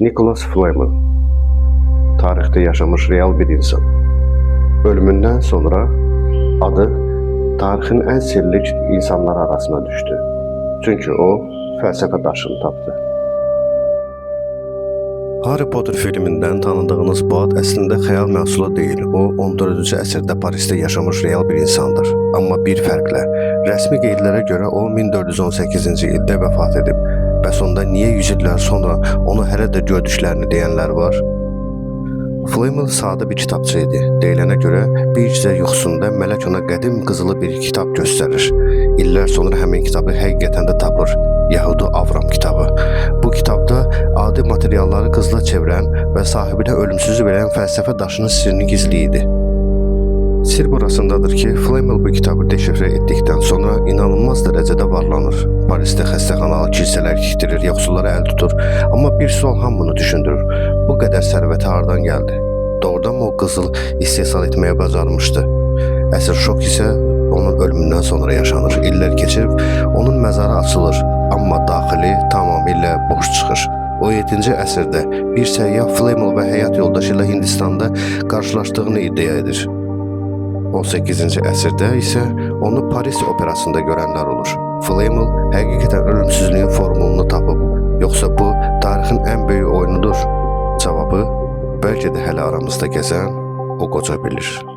Nicholas Flamel, tarixte yaşamış real bir insan. Ölümünden sonra adı tarixin en sirli insanlar arasına düştü. Çünkü o felsefe daşını tapdı. Harry Potter filminden tanıdığınız bu ad əslində xəyal məhsulu deyil. O 14-cü əsrdə Parisdə yaşamış real bir insandır. Amma bir fərqlə, rəsmi qeydlərə görə o 1418-ci ildə vəfat edib. Bəs onda niyə 100 illər sonra onu hələ də gördüklərini deyənlər var? Flamel sadə bir kitabçı idi. Deyilənə görə bir gecə yuxusunda mələk ona qədim qızılı bir kitab göstərir. İllər sonra həmin kitabı həqiqətən də tapır. Yahudi Avram kitabı. Bu kitabda adi materialları qızıla çevirən və sahibinə ölümsüzlük verən fəlsəfə daşının sirrini gizliydi. Sir burasındadır ki, Flamel bu kitabı deşifrə etdikdən sonra inanılmaz dərəcədə varlanır. Parisdə xəstəxanalı kilsələr tikdirir, yoxsullara əl tutur. Amma bir sual hamını düşündürür. Bu qədər sərvəti hardan gəldi? Doğrudan mı o qızıl istehsal etməyə bacarmışdı? Əsl şok isə onun ölümündən sonra yaşanır. İllər keçir, onun məzarı açılır. Amma daxili tamamilə boş çıxır. 17-ci əsrdə bir səyyah Flamel və həyat yoldaşı ilə Hindistanda qarşılaşdığını iddia edir. 18-ci əsrdə isə onu Paris operasında görənlər olur. Flamel həqiqətən ölümsüzlüyün formulunu tapıb, yoxsa bu tarixin ən böyük oyunudur? Cavabı bəlkə də hələ aramızda gəzən o qoca bilir.